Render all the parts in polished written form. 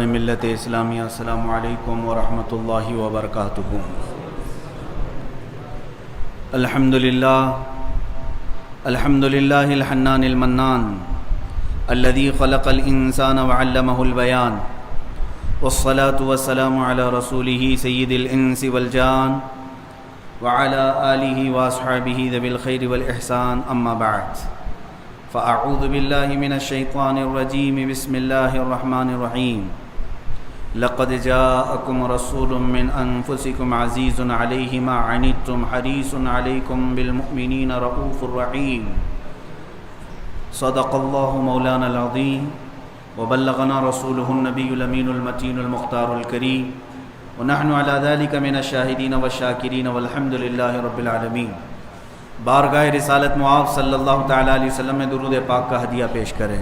ملت اسلامیہ السلام علیکم ورحمۃ اللہ وبرکاتہ۔ الحمد للہ الحنان المنان الذي خلق الانسان وعلمه البیان والصلاة والسلام علی رسوله سید الانس والجان وعلى آلہ واصحابہ ذوی الخیر والاحسان، اما بعد فاعوذ باللہ من الشیطان الرجیم، بسم اللہ الرحمن الرحیم۔ لقد جاءکم رسول من انفسکم عزیز علیہ ما عنتم حریص علیکم بالمؤمنین رؤوف الرحیم۔ صدق اللہ مولانا العظیم وبلغنا رسولہ النبی الامین المتین المختار الکریم، ونحن علی ذلک من الشاہدین والشاکرین والحمد للہ رب العالمین۔ بارگاہ رسالت معاذ صلی اللہ تعالیٰ علیہ وسلم میں درود پاک کا ہدیہ پیش کریں۔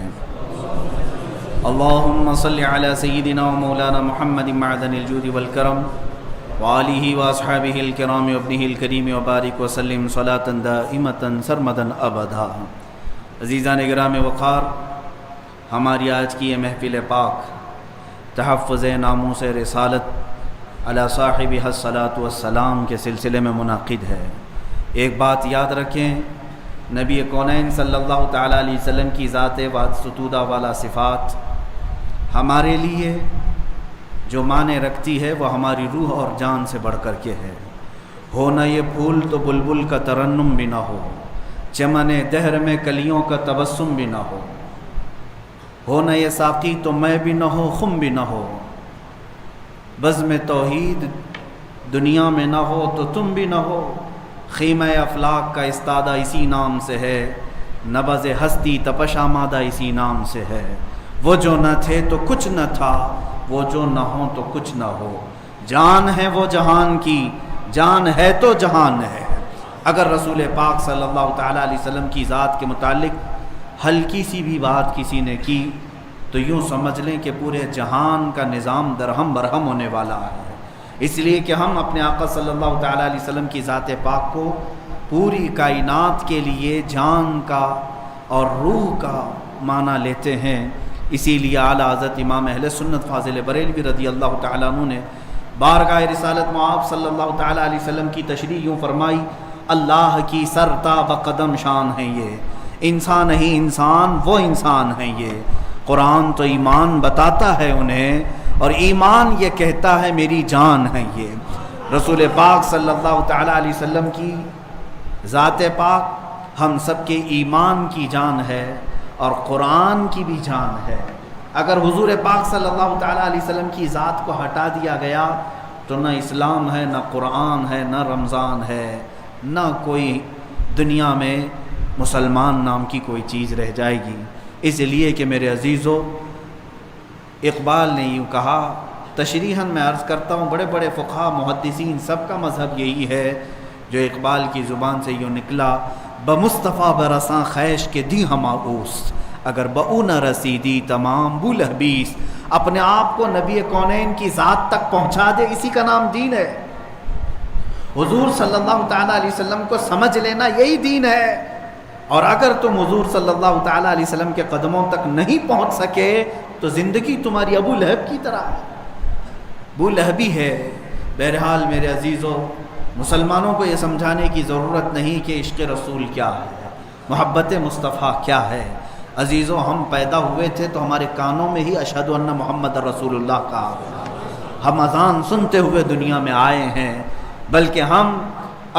اللہم صلی علی سیدنا و مولانا محمد معدن الجود والکرم وآلہ واصحابہ الکرام وابنہ الکریم وبارک وسلم صلاة دائمتا سرمدا ابدا۔ عزیزان گرام وقار، ہماری آج کی یہ محفل پاک تحفظ ناموس رسالت علی صاحبہ الصلاۃ والسلام کے سلسلے میں منعقد ہے۔ ایک بات یاد رکھیں، نبی کونین صلی اللہ تعالیٰ علیہ وسلم کی ذات ستودہ والا صفات ہمارے لیے جو معنی رکھتی ہے وہ ہماری روح اور جان سے بڑھ کر کے ہے۔ ہو نہ یہ پھول تو بلبل کا ترنم بھی نہ ہو، چمن دہر میں کلیوں کا تبسم بھی نہ ہو نہ یہ ساقی تو میں بھی نہ ہو، خم بھی نہ ہو، بزم توحید دنیا میں نہ ہو تو تم بھی نہ ہو، خیمہ افلاک کا استادہ اسی نام سے ہے، نبض ہستی تپش آمادہ اسی نام سے ہے۔ وہ جو نہ تھے تو کچھ نہ تھا، وہ جو نہ ہو تو کچھ نہ ہو، جان ہے وہ جہان کی، جان ہے تو جہان ہے۔ اگر رسول پاک صلی اللہ تعالیٰ علیہ وسلم کی ذات کے متعلق ہلکی سی بھی بات کسی نے کی تو یوں سمجھ لیں کہ پورے جہان کا نظام درہم برہم ہونے والا ہے۔ اس لیے کہ ہم اپنے آقا صلی اللہ تعالیٰ علیہ وسلم کی ذات پاک کو پوری کائنات کے لیے جان کا اور روح کا معنی لیتے ہیں۔ اسی لیے اعلیٰ حضرت امام اہل سنت فاضل بریلوی رضی اللہ تعالیٰ عنہ نے بارگاہ رسالت معاذ صلی اللہ تعالیٰ علیہ وسلم کی تشریح یوں فرمائی، اللہ کی سرتا و قدم شان ہیں یہ، انسان ہی انسان وہ انسان ہیں یہ۔ قرآن تو ایمان بتاتا ہے انہیں، اور ایمان یہ کہتا ہے میری جان ہے یہ۔ رسول پاک صلی اللہ تعالیٰ علیہ وسلم کی ذات پاک ہم سب کے ایمان کی جان ہے اور قرآن کی بھی جان ہے۔ اگر حضور پاک صلی اللہ تعالیٰ علیہ وسلم کی ذات کو ہٹا دیا گیا تو نہ اسلام ہے، نہ قرآن ہے، نہ رمضان ہے، نہ کوئی دنیا میں مسلمان نام کی کوئی چیز رہ جائے گی۔ اس لیے کہ میرے عزیزو، اقبال نے یوں کہا، تشریحاً میں عرض کرتا ہوں، بڑے بڑے فقہا محدثین سب کا مذہب یہی ہے جو اقبال کی زبان سے یوں نکلا، بمصطفیٰ برساں خیش کے دی ہماؤس، اگر بہو نہ رسیدی تمام بو لہبیس۔ اپنے آپ کو نبی کونین کی ذات تک پہنچا دے، اسی کا نام دین ہے۔ حضور صلی اللہ تعالیٰ علیہ وسلم کو سمجھ لینا یہی دین ہے۔ اور اگر تم حضور صلی اللہ تعالیٰ علیہ وسلم کے قدموں تک نہیں پہنچ سکے تو زندگی تمہاری ابو لہب کی طرح ہے، ابو لہبی ہے۔ بہرحال میرے عزیزو، مسلمانوں کو یہ سمجھانے کی ضرورت نہیں کہ عشق رسول کیا ہے، محبت مصطفیٰ کیا ہے۔ عزیزو، ہم پیدا ہوئے تھے تو ہمارے کانوں میں ہی اشہد ان محمد رسول اللہ کا، ہم اذان سنتے ہوئے دنیا میں آئے ہیں، بلکہ ہم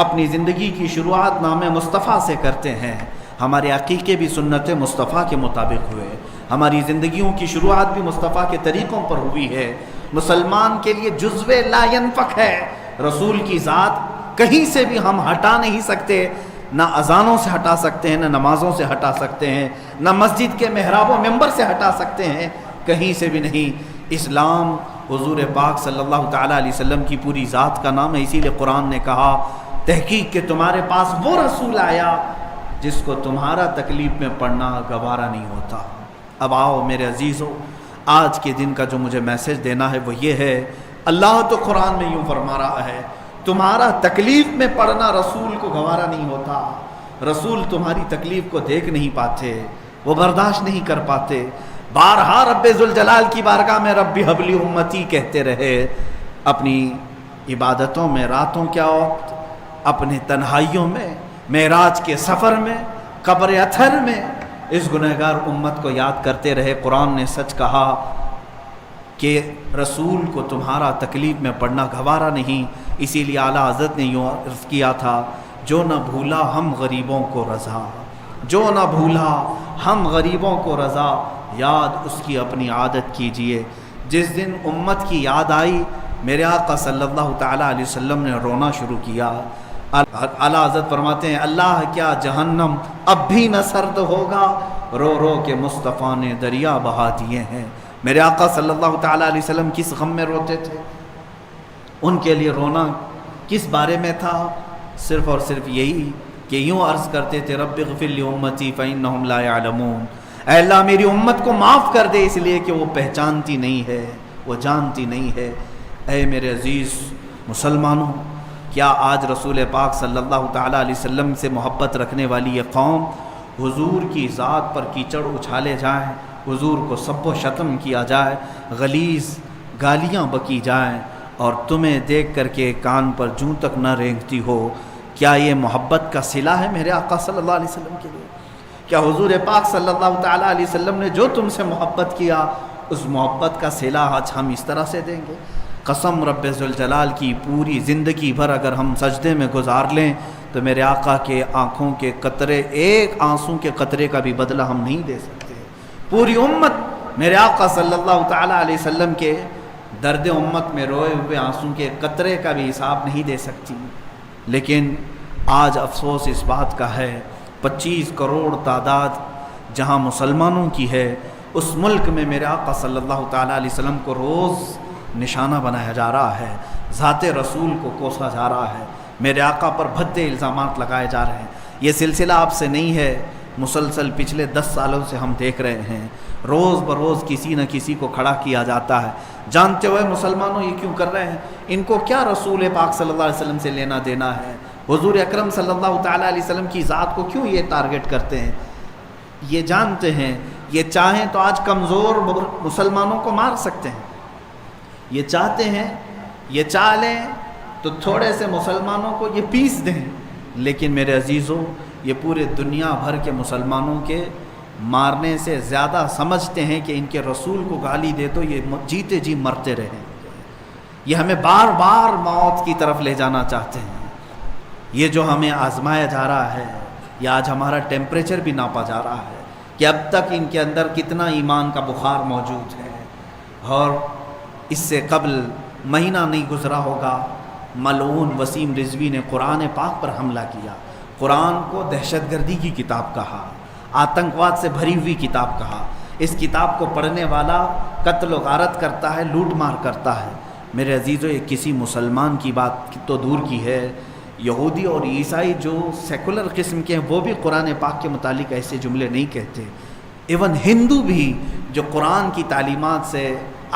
اپنی زندگی کی شروعات نام مصطفیٰ سے کرتے ہیں۔ ہمارے عقیقے بھی سنت مصطفیٰ کے مطابق ہوئے، ہماری زندگیوں کی شروعات بھی مصطفیٰ کے طریقوں پر ہوئی ہے۔ مسلمان کے لیے جزو لا ینفک ہے، رسول کی ذات کہیں سے بھی ہم ہٹا نہیں سکتے، نہ اذانوں سے ہٹا سکتے ہیں، نہ نمازوں سے ہٹا سکتے ہیں، نہ مسجد کے محراب و ممبر سے ہٹا سکتے ہیں، کہیں سے بھی نہیں۔ اسلام حضور پاک صلی اللہ تعالیٰ علیہ وسلم کی پوری ذات کا نام ہے۔ اسی لیے قرآن نے کہا، تحقیق کہ تمہارے پاس وہ رسول آیا جس کو تمہارا تکلیف میں پڑھنا گوارا نہیں ہوتا۔ اب آؤ میرے عزیزو، آج کے دن کا جو مجھے میسج دینا ہے وہ یہ ہے، اللہ تو قرآن میں یوں فرما رہا ہے، تمہارا تکلیف میں پڑھنا رسول کو گوارا نہیں ہوتا۔ رسول تمہاری تکلیف کو دیکھ نہیں پاتے، وہ برداشت نہیں کر پاتے۔ بارہا رب ذوالجلال کی بارگاہ میں رب حبلی امتی کہتے رہے، اپنی عبادتوں میں، راتوں کیا وقت، اپنے تنہائیوں میں، معراج کے سفر میں، قبر اطہر میں اس گنہگار امت کو یاد کرتے رہے۔ قرآن نے سچ کہا کہ رسول کو تمہارا تکلیف میں پڑنا گوارا نہیں، اسی لیے اعلیٰ حضرت نے یوں عرض کیا تھا، جو نہ بھولا ہم غریبوں کو رضا، جو نہ بھولا ہم غریبوں کو رضا، یاد اس کی اپنی عادت کیجئے۔ جس دن امت کی یاد آئی، میرے آقا صلی اللہ تعالیٰ علیہ وسلم نے رونا شروع کیا۔ اعلیٰ حضرت فرماتے ہیں، اللہ کیا جہنم اب بھی نہ سرد ہوگا، رو رو کے مصطفیٰ نے دریا بہا دیے ہیں۔ میرے آقا صلی اللہ تعالیٰ علیہ وسلم کس غم میں روتے تھے؟ ان کے لیے رونا کس بارے میں تھا؟ صرف اور صرف یہی کہ یوں عرض کرتے تھے، رب اغفر لامتی فانہم لا یعلمون، اے اللہ میری امت کو معاف کر دے، اس لیے کہ وہ پہچانتی نہیں ہے، وہ جانتی نہیں ہے۔ اے میرے عزیز مسلمانوں، کیا آج رسول پاک صلی اللہ تعالیٰ علیہ وسلم سے محبت رکھنے والی یہ قوم حضور کی ذات پر کیچڑ اچھالے جائیں، حضور کو سب و شتم کیا جائے، غلیظ گالیاں بکی جائیں، اور تمہیں دیکھ کر کے کان پر جوں تک نہ رینگتی ہو؟ کیا یہ محبت کا صلہ ہے میرے آقا صلی اللہ علیہ وسلم کے لیے؟ کیا حضور پاک صلی اللہ تعالیٰ علیہ وسلم نے جو تم سے محبت کیا، اس محبت کا صلہ آج ہم اس طرح سے دیں گے؟ قسم رب ذوالجلال کی، پوری زندگی بھر اگر ہم سجدے میں گزار لیں تو میرے آقا کے آنکھوں کے قطرے، ایک آنسوں کے قطرے کا بھی بدلہ ہم نہیں دے سکتے۔ پوری امت میرے آقا صلی اللہ تعالیٰ علیہ وسلم کے درد امت میں روئے ہوئے آنسوں کے قطرے کا بھی حساب نہیں دے سکتی۔ لیکن آج افسوس اس بات کا ہے، 25 کروڑ تعداد جہاں مسلمانوں کی ہے، اس ملک میں میرے آقا صلی اللہ تعالیٰ علیہ وسلم کو روز نشانہ بنایا جا رہا ہے، ذات رسول کو کوسا جا رہا ہے، میرے آقا پر بھدے الزامات لگائے جا رہے ہیں۔ یہ سلسلہ آپ سے نہیں ہے، مسلسل پچھلے 10 سالوں سے ہم دیکھ رہے ہیں، روز بروز کسی نہ کسی کو کھڑا کیا جاتا ہے۔ جانتے ہوئے مسلمانوں یہ کیوں کر رہے ہیں؟ ان کو کیا رسول پاک صلی اللہ علیہ وسلم سے لینا دینا ہے؟ حضور اکرم صلی اللہ تعالیٰ علیہ وسلم کی ذات کو کیوں یہ ٹارگٹ کرتے ہیں؟ یہ جانتے ہیں، یہ چاہیں تو آج کمزور مسلمانوں کو مار سکتے ہیں، یہ چاہتے ہیں، یہ چاہ لیں تو تھوڑے سے مسلمانوں کو یہ پیس دیں، لیکن میرے عزیزوں، یہ پورے دنیا بھر کے مسلمانوں کے مارنے سے زیادہ سمجھتے ہیں کہ ان کے رسول کو گالی دے تو یہ جیتے جی مرتے رہیں۔ یہ ہمیں بار بار موت کی طرف لے جانا چاہتے ہیں۔ یہ جو ہمیں آزمایا جا رہا ہے، یا آج ہمارا ٹیمپریچر بھی ناپا جا رہا ہے کہ اب تک ان کے اندر کتنا ایمان کا بخار موجود ہے۔ اور اس سے قبل مہینہ نہیں گزرا ہوگا، ملعون وسیم رضوی نے قرآن پاک پر حملہ کیا، قرآن کو دہشت گردی کی کتاب کہا، آتنکواد سے بھری ہوئی کتاب کہا۔ اس کتاب کو پڑھنے والا قتل و غارت کرتا ہے، لوٹ مار کرتا ہے۔ میرے عزیزوں، یہ کسی مسلمان کی بات تو دور کی ہے، یہودی اور عیسائی جو سیکولر قسم کے ہیں وہ بھی قرآن پاک کے متعلق ایسے جملے نہیں کہتے۔ ایون ہندو بھی جو قرآن کی تعلیمات سے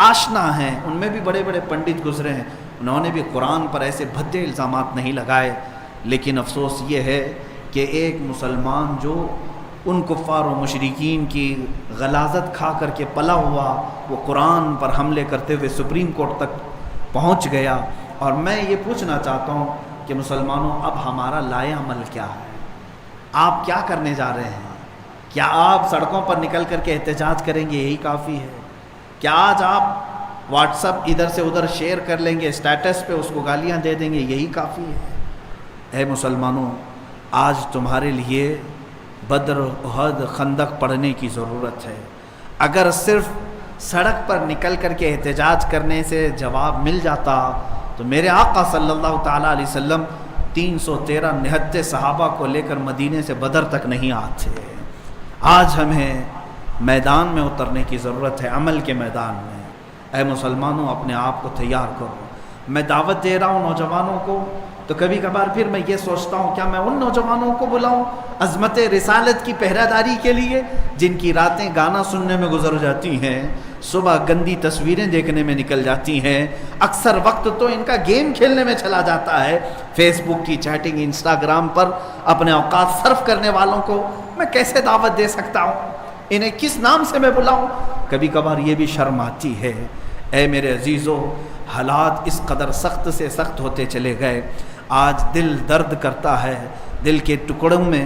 آشنا ہیں، ان میں بھی بڑے بڑے پنڈت گزرے ہیں، انہوں نے بھی قرآن پر ایسے بھدے الزامات نہیں لگائے۔ لیکن افسوس یہ ہے کہ ایک مسلمان جو ان کفار و مشرکین کی غلاظت کھا کر کے پلا ہوا، وہ قرآن پر حملے کرتے ہوئے سپریم کورٹ تک پہنچ گیا۔ اور میں یہ پوچھنا چاہتا ہوں کہ مسلمانوں، اب ہمارا لائے عمل کیا ہے؟ آپ کیا کرنے جا رہے ہیں؟ کیا آپ سڑکوں پر نکل کر کے احتجاج کریں گے، یہی کافی ہے؟ کیا آج آپ واٹس ایپ ادھر سے ادھر شیئر کر لیں گے، اسٹیٹس پہ اس کو گالیاں دے دیں گے، یہی کافی ہے؟ اے مسلمانوں، آج تمہارے لیے بدر، احد، خندق پڑھنے کی ضرورت ہے۔ اگر صرف سڑک پر نکل کر کے احتجاج کرنے سے جواب مل جاتا تو میرے آقا صلی اللہ تعالیٰ علیہ وسلم 313 نہتے صحابہ کو لے کر مدینے سے بدر تک نہیں آتے۔ آج ہمیں میدان میں اترنے کی ضرورت ہے، عمل کے میدان میں۔ اے مسلمانوں، اپنے آپ کو تیار کرو۔ میں دعوت دے رہا ہوں نوجوانوں کو، تو کبھی کبھار پھر میں یہ سوچتا ہوں کیا میں ان نوجوانوں کو بلاؤں عظمت رسالت کی پہرہ داری کے لیے، جن کی راتیں گانا سننے میں گزر جاتی ہیں، صبح گندی تصویریں دیکھنے میں نکل جاتی ہیں، اکثر وقت تو ان کا گیم کھیلنے میں چلا جاتا ہے، فیس بک کی چیٹنگ، انسٹاگرام پر اپنے اوقات صرف کرنے والوں کو میں کیسے دعوت دے سکتا ہوں؟ انہیں کس نام سے میں بلاؤں؟ کبھی کبھار یہ بھی شرم آتی ہے۔ اے میرے عزیزو، حالات اس قدر سخت سے سخت ہوتے چلے گئے، آج دل درد کرتا ہے، دل کے ٹکڑوں میں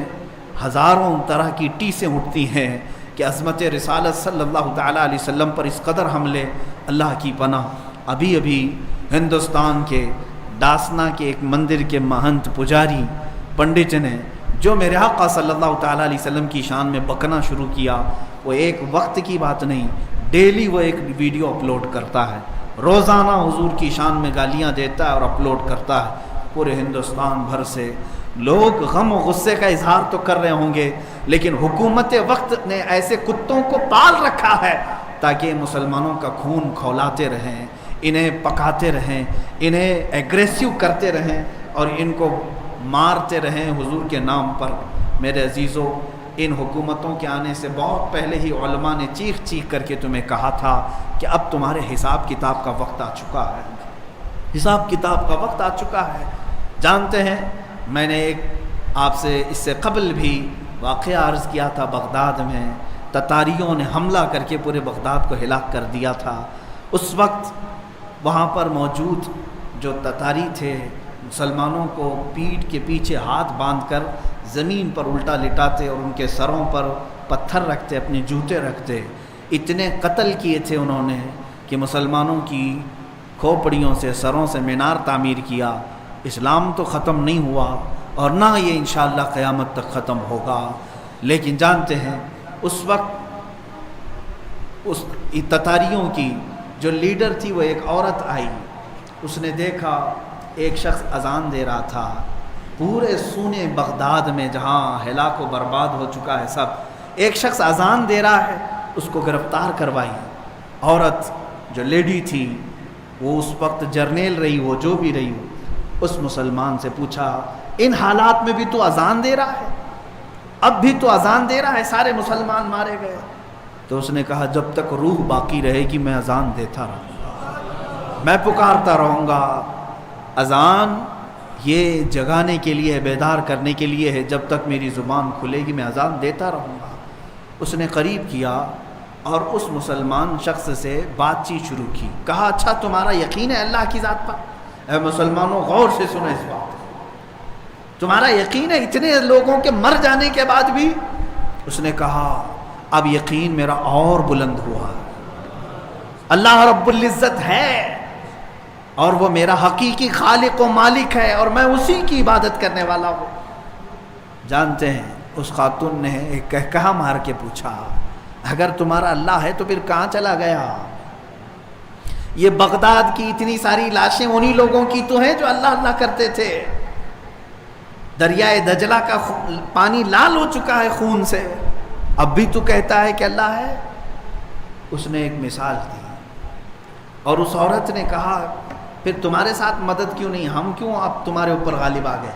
ہزاروں طرح کی ٹیسیں اٹھتی ہیں کہ عظمت رسالت صلی اللہ تعالیٰ علیہ وسلم پر اس قدر حملے۔ اللہ کی پناہ، ابھی ہندوستان کے ڈاسنا کے ایک مندر کے مہنت پجاری پنڈت نے جو میرے آقا صلی اللہ تعالیٰ علیہ وسلم کی شان میں بکنا شروع کیا، وہ ایک وقت کی بات نہیں، ڈیلی وہ ایک ویڈیو اپلوڈ کرتا ہے، روزانہ حضور کی شان میں گالیاں دیتا ہے اور اپلوڈ کرتا ہے۔ پورے ہندوستان بھر سے لوگ غم و غصے کا اظہار تو کر رہے ہوں گے، لیکن حکومت وقت نے ایسے کتوں کو پال رکھا ہے تاکہ مسلمانوں کا خون کھولاتے رہیں، انہیں پکاتے رہیں، انہیں ایگریسو کرتے رہیں اور ان کو مارتے رہیں حضور کے نام پر۔ میرے عزیزو، ان حکومتوں کے آنے سے بہت پہلے ہی علماء نے چیخ چیخ کر کے تمہیں کہا تھا کہ اب تمہارے حساب کتاب کا وقت آ چکا ہے، حساب کتاب کا وقت آ چکا ہے۔ جانتے ہیں، میں نے ایک آپ سے اس سے قبل بھی واقعہ عرض کیا تھا، بغداد میں تتاریوں نے حملہ کر کے پورے بغداد کو ہلاک کر دیا تھا۔ اس وقت وہاں پر موجود جو تتاری تھے، مسلمانوں کو پیٹھ کے پیچھے ہاتھ باندھ کر زمین پر الٹا لٹاتے اور ان کے سروں پر پتھر رکھتے، اپنے جوتے رکھتے۔ اتنے قتل کیے تھے انہوں نے کہ مسلمانوں کی کھوپڑیوں سے، سروں سے مینار تعمیر کیا۔ اسلام تو ختم نہیں ہوا اور نہ یہ انشاءاللہ قیامت تک ختم ہوگا، لیکن جانتے ہیں اس وقت اس تتاریوں کی جو لیڈر تھی وہ ایک عورت آئی، اس نے دیکھا ایک شخص اذان دے رہا تھا پورے سونے بغداد میں جہاں ہلاک و برباد ہو چکا ہے سب، ایک شخص اذان دے رہا ہے، اس کو گرفتار کروائی۔ عورت جو لیڈی تھی وہ اس وقت جرنیل رہی ہو، جو بھی رہی ہو، اس مسلمان سے پوچھا ان حالات میں بھی تو اذان دے رہا ہے؟ اب بھی تو اذان دے رہا ہے؟ سارے مسلمان مارے گئے۔ تو اس نے کہا جب تک روح باقی رہے گی میں اذان دیتا رہوں گا، میں پکارتا رہوں گا۔ اذان یہ جگانے کے لیے ہے، بیدار کرنے کے لیے ہے، جب تک میری زبان کھلے گی میں اذان دیتا رہوں گا۔ اس نے قریب کیا اور اس مسلمان شخص سے بات چیت شروع کی، کہا اچھا تمہارا یقین ہے اللہ کی ذات پر؟ اے مسلمانوں غور سے سنو اس بات، تمہارا یقین ہے اتنے لوگوں کے مر جانے کے بعد بھی؟ اس نے کہا اب یقین میرا اور بلند ہوا، اللہ رب العزت ہے اور وہ میرا حقیقی خالق و مالک ہے اور میں اسی کی عبادت کرنے والا ہوں۔ جانتے ہیں اس خاتون نے ایک کہا مار کے پوچھا اگر تمہارا اللہ ہے تو پھر کہاں چلا گیا؟ یہ بغداد کی اتنی ساری لاشیں انہی لوگوں کی تو ہیں جو اللہ اللہ کرتے تھے۔ دریائے دجلہ کا پانی لال ہو چکا ہے خون سے، اب بھی تو کہتا ہے کہ اللہ ہے؟ اس نے ایک مثال دی اور اس عورت نے کہا پھر تمہارے ساتھ مدد کیوں نہیں؟ ہم کیوں اب تمہارے اوپر غالب آ گئے؟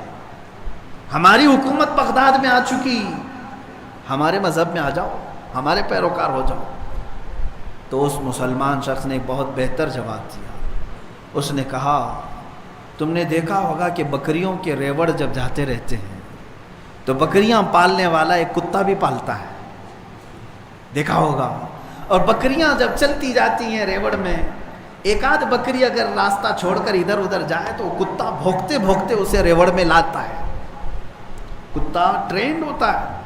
ہماری حکومت بغداد میں آ چکی، ہمارے مذہب میں آ جاؤ، ہمارے پیروکار ہو جاؤ۔ تو اس مسلمان شخص نے ایک بہت بہتر جواب دیا، اس نے کہا تم نے دیکھا ہوگا کہ بکریوں کے ریوڑ جب جاتے رہتے ہیں تو بکریاں پالنے والا ایک کتا بھی پالتا ہے، دیکھا ہوگا، اور بکریاں جب چلتی جاتی ہیں ریوڑ میں، ایک آدھ بکری اگر راستہ چھوڑ کر ادھر ادھر جائے تو کتا بھونکتے بھونکتے اسے ریوڑ میں لاتا ہے۔ کتا ٹرینڈ ہوتا ہے،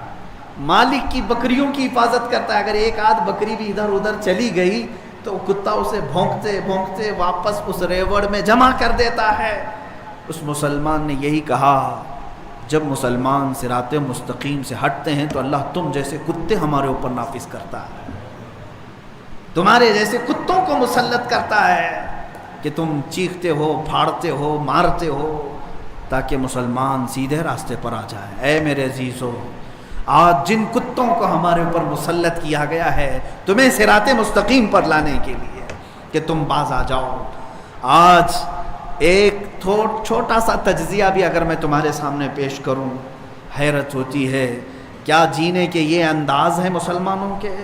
مالک کی بکریوں کی حفاظت کرتا ہے، اگر ایک آدھ بکری بھی ادھر ادھر چلی گئی تو کتا اسے بھونکتے بھونکتے واپس اس ریوڑ میں جمع کر دیتا ہے۔ اس مسلمان نے یہی کہا جب مسلمان صراط مستقیم سے ہٹتے ہیں تو اللہ تم جیسے کتے ہمارے اوپر نافذ کرتا ہے، تمہارے جیسے کتوں کو مسلط کرتا ہے کہ تم چیختے ہو، پھاڑتے ہو، مارتے ہو تاکہ مسلمان سیدھے راستے پر آ جائے۔ اے میرے عزیزو، آج جن کتوں کو ہمارے اوپر مسلط کیا گیا ہے تمہیں صراط مستقیم پر لانے کے لیے کہ تم باز آ جاؤ۔ آج ایک چھوٹا سا تجزیہ بھی اگر میں تمہارے سامنے پیش کروں، حیرت ہوتی ہے، کیا جینے کے یہ انداز ہیں مسلمانوں کے،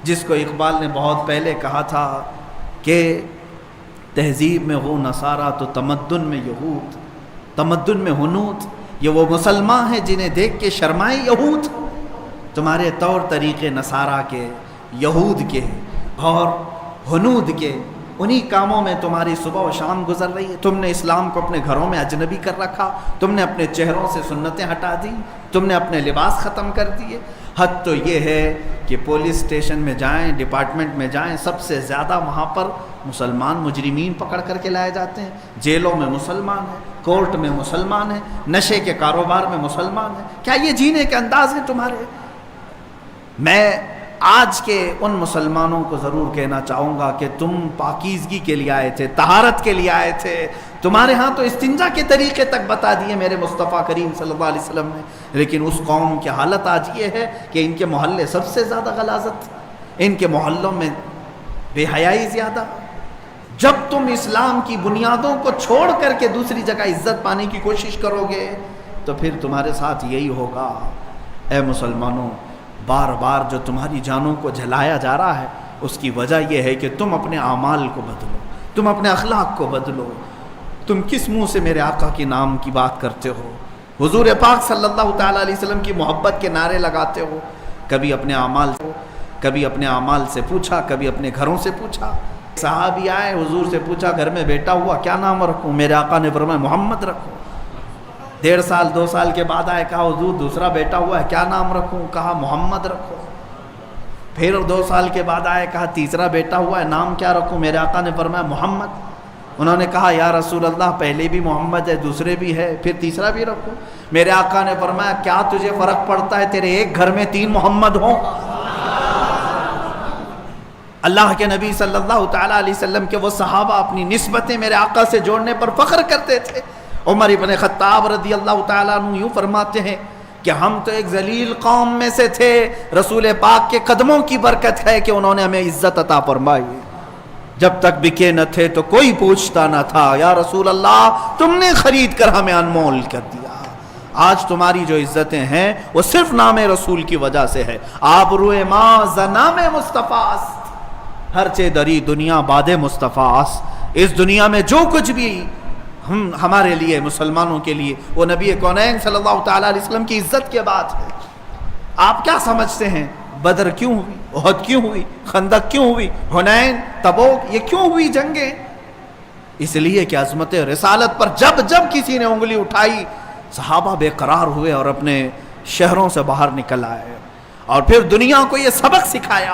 جس کو اقبال نے بہت پہلے کہا تھا کہ تہذیب میں ہو نصارہ تو تمدن میں یہود، تمدن میں ہنوت، یہ وہ مسلمان ہیں جنہیں دیکھ کے شرمائے یہود۔ تمہارے طور طریقے نصارہ کے، یہود کے اور ہنود کے، انہی کاموں میں تمہاری صبح و شام گزر رہی ہے۔ تم نے اسلام کو اپنے گھروں میں اجنبی کر رکھا، تم نے اپنے چہروں سے سنتیں ہٹا دی، تم نے اپنے لباس ختم کر دیے۔ حد تو یہ ہے کہ پولیس اسٹیشن میں جائیں، ڈپارٹمنٹ میں جائیں، سب سے زیادہ وہاں پر مسلمان مجرمین پکڑ کر کے لائے جاتے ہیں۔ جیلوں میں مسلمان ہیں، کورٹ میں مسلمان ہیں، نشے کے کاروبار میں مسلمان ہیں۔ کیا یہ جینے کے انداز ہیں تمہارے؟ میں آج کے ان مسلمانوں کو ضرور کہنا چاہوں گا کہ تم پاکیزگی کے لیے آئے تھے، طہارت کے لیے آئے تھے۔ تمہارے ہاں تو استنجا کے طریقے تک بتا دیے میرے مصطفیٰ کریم صلی اللہ علیہ وسلم نے، لیکن اس قوم کی حالت آج یہ ہے کہ ان کے محلے سب سے زیادہ غلاظت، ان کے محلوں میں بے حیائی زیادہ۔ جب تم اسلام کی بنیادوں کو چھوڑ کر کے دوسری جگہ عزت پانے کی کوشش کرو گے تو پھر تمہارے ساتھ یہی ہوگا۔ اے مسلمانوں، بار بار جو تمہاری جانوں کو جلایا جا رہا ہے اس کی وجہ یہ ہے کہ تم اپنے اعمال کو بدلو، تم اپنے اخلاق کو بدلو۔ تم کس منہ سے میرے آقا کے نام کی بات کرتے ہو، حضور پاک صلی اللہ تعالیٰ علیہ وسلم کی محبت کے نعرے لگاتے ہو؟ کبھی اپنے اعمال سے پوچھا، کبھی اپنے گھروں سے پوچھا؟ صحابی آئے، حضور سے پوچھا گھر میں بیٹا ہوا کیا نام رکھوں؟ میرے آقا نے فرمایا محمد رکھو۔ 1.5 سال 2 سال کے بعد آئے، کہا حضور دوسرا بیٹا ہوا ہے کیا نام رکھوں؟ کہا محمد رکھو۔ پھر 2 سال کے بعد آئے، کہا تیسرا بیٹا ہوا ہے نام کیا رکھوں؟ میرے آقا نے فرمایا محمد۔ انہوں نے کہا یا رسول اللہ پہلے بھی محمد ہے، دوسرے بھی ہے، پھر تیسرا بھی رکھوں؟ میرے آقا نے فرمایا کیا تجھے فرق پڑتا ہے تیرے ایک گھر میں 3 محمد ہوں؟ اللہ کے نبی صلی اللہ تعالیٰ علیہ وسلم کے وہ صحابہ اپنی نسبتیں میرے آقا سے جوڑنے پر فخر کرتے تھے۔ عمر ابن خطاب رضی اللہ تعالیٰ عنہ یوں فرماتے ہیں کہ ہم تو ایک ذلیل قوم میں سے تھے، رسول پاک کے قدموں کی برکت ہے کہ انہوں نے ہمیں عزت عطا فرمائی۔ جب تک بکے نہ تھے تو کوئی پوچھتا نہ تھا، یا رسول اللہ تم نے خرید کر ہمیں انمول کر دیا۔ آج تمہاری جو عزتیں ہیں وہ صرف نام رسول کی وجہ سے ہے۔ آبروئے ماں ز نام مصطفیٰ است، ہر چے دری دنیا باد مصطفیٰ است۔ اس دنیا میں جو کچھ بھی ہمارے لیے مسلمانوں کے لیے وہ نبی کونین صلی اللہ تعالیٰ علیہ وسلم کی عزت کے بات ہے۔ آپ کیا سمجھتے ہیں بدر کیوں ہوئی، احد کیوں ہوئی، خندق کیوں ہوئی، حنین، تبوک، یہ کیوں ہوئی جنگیں؟ اس لیے کہ عظمت رسالت پر جب کسی نے انگلی اٹھائی صحابہ بے قرار ہوئے اور اپنے شہروں سے باہر نکل آئے، اور پھر دنیا کو یہ سبق سکھایا۔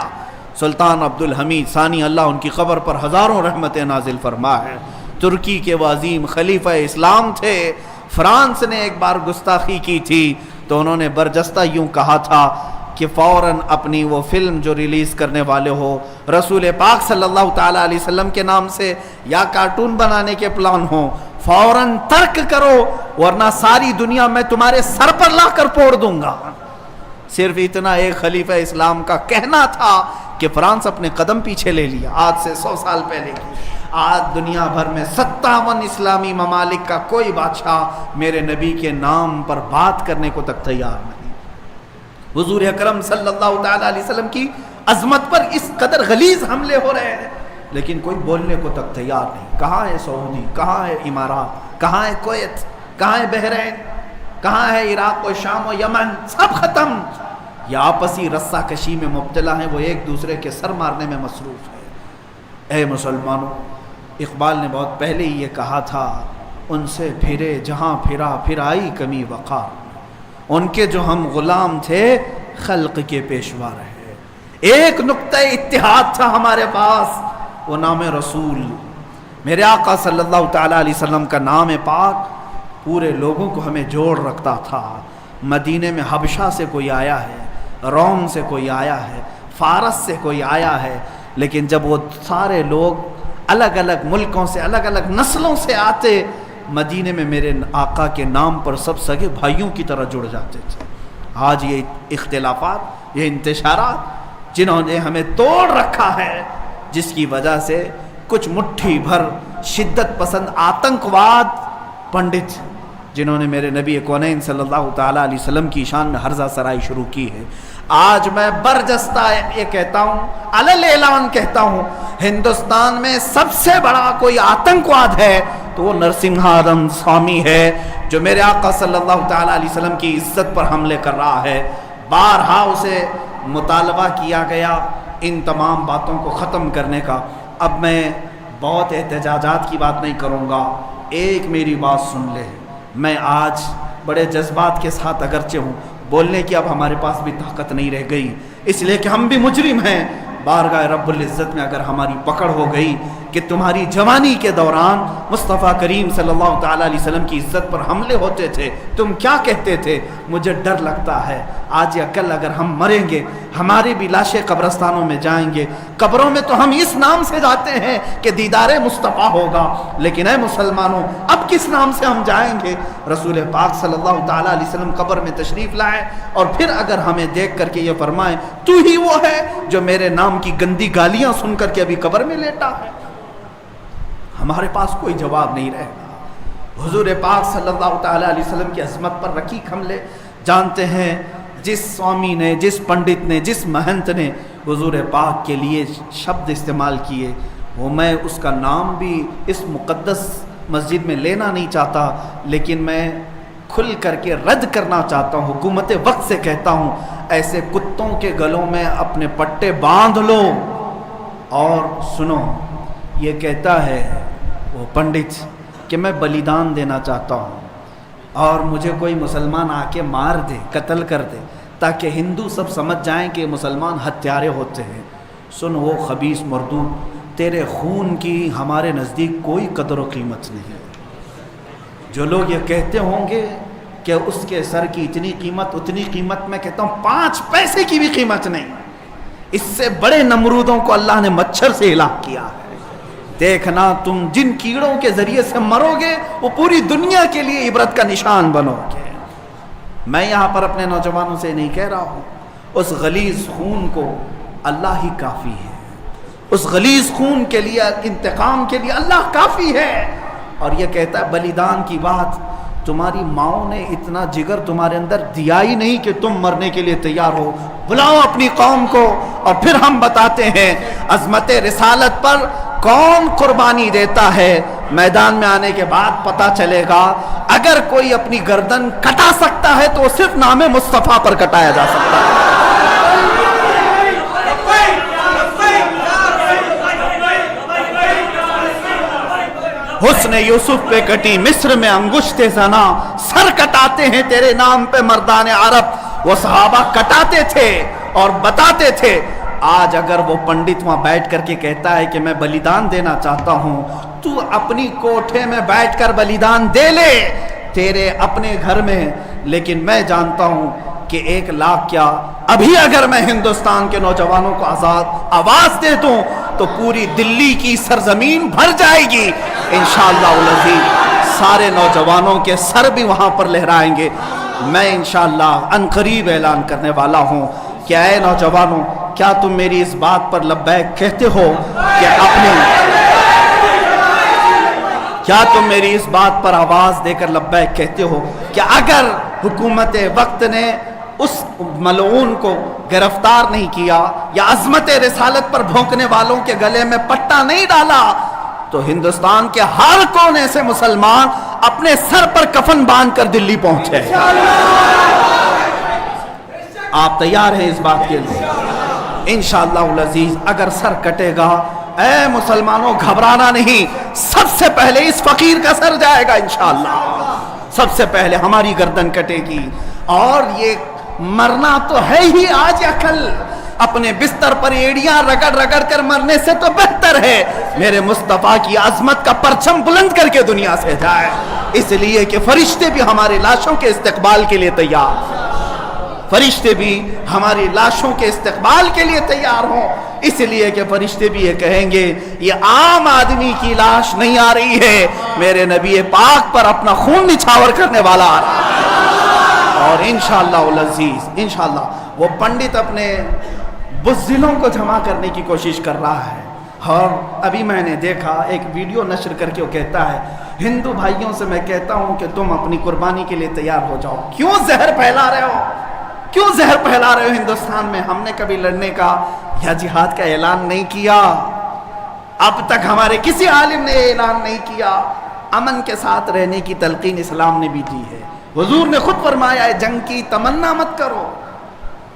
سلطان عبدالحمید ثانی اللہ ان کی قبر پر ہزاروں رحمتیں نازل فرمائے، ترکی کے وہ عظیم خلیفہ اسلام تھے۔ فرانس نے ایک بار گستاخی کی تھی تو انہوں نے برجستہ یوں کہا تھا کہ فوراً اپنی وہ فلم جو ریلیز کرنے والے ہو رسول پاک صلی اللہ تعالیٰ علیہ وسلم کے نام سے یا کارٹون بنانے کے پلان ہوں، فوراً ترک کرو ورنہ ساری دنیا میں تمہارے سر پر لا کر پھوڑ دوں گا۔ صرف اتنا ایک خلیفہ اسلام کا کہنا تھا کہ فرانس اپنے قدم پیچھے لے لیا، آج سے 100 سال پہلے کی۔ آج دنیا بھر میں 57 اسلامی ممالک کا کوئی بادشاہ میرے نبی کے نام پر بات کرنے کو تک تیار نہیں۔ حضور اکرم صلی اللہ تعالیٰ علیہ وسلم کی عظمت پر اس قدر غلیظ حملے ہو رہے ہیں لیکن کوئی بولنے کو تک تیار نہیں۔ کہاں ہے سعودی، کہاں ہے امارات، کہاں ہے کویت، کہاں ہے بحرین، کہاں ہے عراق و شام و یمن؟ سب ختم۔ یہ آپسی رسہ کشی میں مبتلا ہیں، وہ ایک دوسرے کے سر مارنے میں مصروف ہے۔ اے مسلمانوں، اقبال نے بہت پہلے ہی یہ کہا تھا، ان سے پھرے جہاں پھرا پھر آئی کمی وقار، ان کے جو ہم غلام تھے خلق کے پیشوا رہے۔ ایک نقطہ اتحاد تھا ہمارے پاس، وہ نام رسول، میرے آقا صلی اللہ تعالیٰ علیہ وسلم کا نام پاک پورے لوگوں کو ہمیں جوڑ رکھتا تھا۔ مدینے میں حبشہ سے کوئی آیا ہے، روم سے کوئی آیا ہے، فارس سے کوئی آیا ہے، لیکن جب وہ سارے لوگ الگ الگ ملکوں سے الگ الگ نسلوں سے آتے، مدینے میں میرے آقا کے نام پر سب سگے بھائیوں کی طرح جڑ جاتے تھے۔ آج یہ اختلافات، یہ انتشارات جنہوں نے ہمیں توڑ رکھا ہے، جس کی وجہ سے کچھ مٹھی بھر شدت پسند آتنکواد پنڈت جنہوں نے میرے نبی کونین صلی اللہ تعالیٰ علیہ وسلم کی شان میں ہرزہ سرائی شروع کی ہے۔ آج میں برجستہ یہ کہتا ہوں، علل اعلان کہتا ہوں، ہندوستان میں سب سے بڑا کوئی آتنکواد ہے تو وہ نرسنگھارم سوامی ہے، جو میرے آقا صلی اللہ تعالیٰ علیہ وسلم کی عزت پر حملے کر رہا ہے۔ بارہا اسے مطالبہ کیا گیا ان تمام باتوں کو ختم کرنے کا۔ اب میں بہت احتجاجات کی بات نہیں کروں گا، ایک میری بات سن لے۔ میں آج بڑے جذبات کے ساتھ اگرچہ ہوں، بولنے کی اب ہمارے پاس بھی طاقت نہیں رہ گئی، اس لیے کہ ہم بھی مجرم ہیں۔ بارگاہ رب العزت میں اگر ہماری پکڑ ہو گئی کہ تمہاری جوانی کے دوران مصطفیٰ کریم صلی اللہ تعالیٰ علیہ وسلم کی عزت پر حملے ہوتے تھے، تم کیا کہتے تھے، مجھے ڈر لگتا ہے آج یا کل اگر ہم مریں گے، ہماری بھی لاشیں قبرستانوں میں جائیں گے، قبروں میں تو ہم اس نام سے جاتے ہیں کہ دیدار مصطفیٰ ہوگا، لیکن اے مسلمانوں اب کس نام سے ہم جائیں گے؟ رسول پاک صلی اللہ تعالیٰ علیہ وسلم قبر میں تشریف لائے اور پھر اگر ہمیں دیکھ کر کے یہ فرمائیں تو ہی وہ ہے جو میرے نام کی گندی گالیاں سن کر کے ابھی قبر میں لیٹا ہے، ہمارے پاس کوئی جواب نہیں رہے گا۔ حضور پاک صلی اللہ تعالیٰ علیہ وسلم کی عظمت پر رقیق حملے جانتے ہیں، جس سوامی نے، جس پنڈت نے، جس مہنت نے حضور پاک کے لیے شبد استعمال کیے، وہ میں اس کا نام بھی اس مقدس مسجد میں لینا نہیں چاہتا، لیکن میں کھل کر کے رد کرنا چاہتا ہوں، حکومت وقت سے کہتا ہوں ایسے کتوں کے گلوں میں اپنے پٹے باندھ لو۔ اور سنو، یہ کہتا ہے وہ پنڈت کہ میں بلیدان دینا چاہتا ہوں اور مجھے کوئی مسلمان آ کے مار دے، قتل کر دے، تاکہ ہندو سب سمجھ جائیں کہ مسلمان ہتھیارے ہوتے ہیں۔ سن وہ خبیث مردود، تیرے خون کی ہمارے نزدیک کوئی قدر و قیمت نہیں۔ جو لوگ یہ کہتے ہوں گے کہ اس کے سر کی اتنی قیمت، اتنی قیمت، میں کہتا ہوں 5 پیسے کی بھی قیمت نہیں۔ اس سے بڑے نمرودوں کو اللہ نے مچھر سے ہلاک کیا ہے۔ دیکھنا تم جن کیڑوں کے ذریعے سے مرو گے وہ پوری دنیا کے لیے عبرت کا نشان بنو گے۔ میں یہاں پر اپنے نوجوانوں سے نہیں کہہ رہا ہوں، اس غلیظ خون کو اللہ ہی کافی ہے، اس غلیظ خون کے لیے، انتقام کے لیے اللہ کافی ہے۔ اور یہ کہتا ہے بلیدان کی بات، تمہاری ماؤں نے اتنا جگر تمہارے اندر دیا ہی نہیں کہ تم مرنے کے لیے تیار ہو۔ بلاؤ اپنی قوم کو اور پھر ہم بتاتے ہیں عظمت رسالت پر کون قربانی دیتا ہے۔ میدان میں آنے کے بعد پتہ چلے گا، اگر کوئی اپنی گردن کٹا سکتا ہے تو صرف نام مصطفیٰ پر کٹایا جا سکتا ہے۔ حسن یوسف پہ کٹی مصر میں انگشت زنا، سر کٹاتے ہیں تیرے نام پہ مردان عرب۔ وہ صحابہ کٹاتے تھے اور بتاتے تھے۔ آج اگر وہ پنڈت وہاں بیٹھ کر کے کہتا ہے کہ میں بلیدان دینا چاہتا ہوں، تو اپنی کوٹھے میں بیٹھ کر بلیدان دے لے تیرے اپنے گھر میں، لیکن میں جانتا ہوں کہ 1 لاکھ کیا، ابھی اگر میں ہندوستان کے نوجوانوں کو آواز دے دوں تو پوری دلی کی سرزمین بھر جائے گی انشاءاللہ العزیز۔ سارے نوجوانوں کے سر بھی وہاں پر لہرائیں گے۔ میں انشاءاللہ عنقریب اعلان کرنے والا ہوں کہ اے نوجوانوں، کیا تم میری اس بات پر لبیک کہتے ہو کہ کیا تم میری اس بات پر آواز دے کر لبیک کہتے ہو کہ اگر حکومت وقت نے اس ملعون کو گرفتار نہیں کیا یا عظمت رسالت پر بھونکنے والوں کے گلے میں پٹا نہیں ڈالا تو ہندوستان کے ہر کونے سے مسلمان اپنے سر پر کفن باندھ کر دلی پہنچے؟ آپ تیار ہیں اس بات کے لیے؟ انشاءاللہ العزیز اگر سر کٹے گا، اے مسلمانوں گھبرانا نہیں، سب سے پہلے اس فقیر کا سر جائے گا انشاءاللہ، سب سے پہلے ہماری گردن کٹے گی۔ اور یہ مرنا تو ہے ہی آج یا کل، اپنے بستر پر ایڑیاں رگڑ رگڑ کر مرنے سے تو بہتر ہے میرے مصطفیٰ کی عظمت کا پرچم بلند کر کے دنیا سے جائے، اس لیے کہ فرشتے بھی ہماری لاشوں کے استقبال کے لیے تیار، فرشتے بھی ہماری لاشوں کے استقبال کے لیے تیار ہوں، اس لیے کہ فرشتے بھی یہ کہیں گے یہ عام آدمی کی لاش نہیں آ رہی ہے، میرے نبی پاک پر اپنا خون نچھاور کرنے والا آ رہا ہے۔ اور انشاءاللہ العزیز انشاءاللہ وہ پنڈت اپنے بزدلوں کو جمع کرنے کی کوشش کر رہا ہے۔ اور ابھی میں نے دیکھا ایک ویڈیو نشر کر کے وہ کہتا ہے ہندو بھائیوں سے میں کہتا ہوں کہ تم اپنی قربانی کے لیے تیار ہو جاؤ، کیوں زہر پھیلا رہے ہو، کیوں زہر پھیلا رہے ہو ہندوستان میں؟ ہم نے کبھی لڑنے کا یا جہاد کا اعلان نہیں کیا، اب تک ہمارے کسی عالم نے اعلان نہیں کیا۔ امن کے ساتھ رہنے کی تلقین اسلام نے بھی دی ہے، حضور نے خود فرمایا ہے جنگ کی تمنا مت کرو،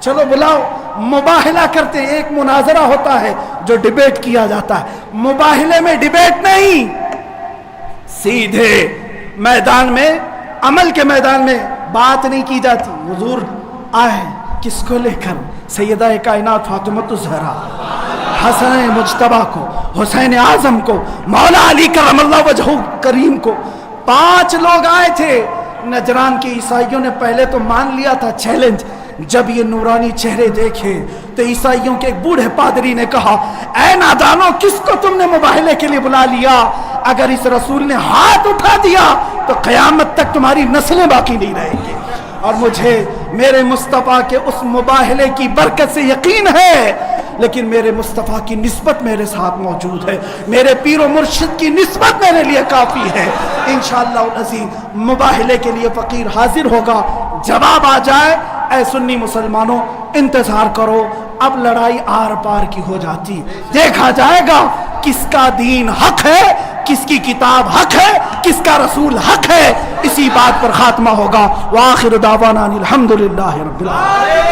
چلو بلاؤ، مباہلہ کرتے ہیں. ایک مناظرہ ہوتا ہے جو ڈیبیٹ کیا جاتا ہے، مباہلے میں ڈیبیٹ نہیں، سیدھے میدان میں، عمل کے میدان میں بات نہیں کی جاتی. حضور آئے کس کو لے کر؟ سیدہ کائنات فاطمۃ الزہرا، حسن مجتبیٰ کو، حسین اعظم کو، مولا علی کرم اللہ وجہہ کریم کو. 5 لوگ آئے تھے. نجران کے عیسائیوں نے پہلے تو مان لیا تھا چیلنج. جب یہ نورانی چہرے دیکھے تو عیسائیوں کے ایک بوڑھے پادری نے کہا، اے نادانو، کس کو تم نے مباہلے کے لیے بلا لیا؟ اگر اس رسول نے ہاتھ اٹھا دیا تو قیامت تک تمہاری نسلیں باقی نہیں رہیں گی. اور مجھے میرے مصطفیٰ کے اس مباہلے کی برکت سے یقین ہے، لیکن میرے مصطفیٰ کی نسبت میرے ساتھ موجود ہے، میرے پیر و مرشد کی نسبت میرے لیے کافی ہے. انشاءاللہ العزیز مباہلے کے لیے فقیر حاضر ہوگا. جواب آ جائے، اے سنی مسلمانوں انتظار کرو، اب لڑائی آر پار کی ہو جاتی. دیکھا جائے گا کس کا دین حق ہے، کس کی کتاب حق ہے، کس کا رسول حق ہے. اسی بات پر خاتمہ ہوگا. وآخر دعوانا الحمدللہ رب العالمین.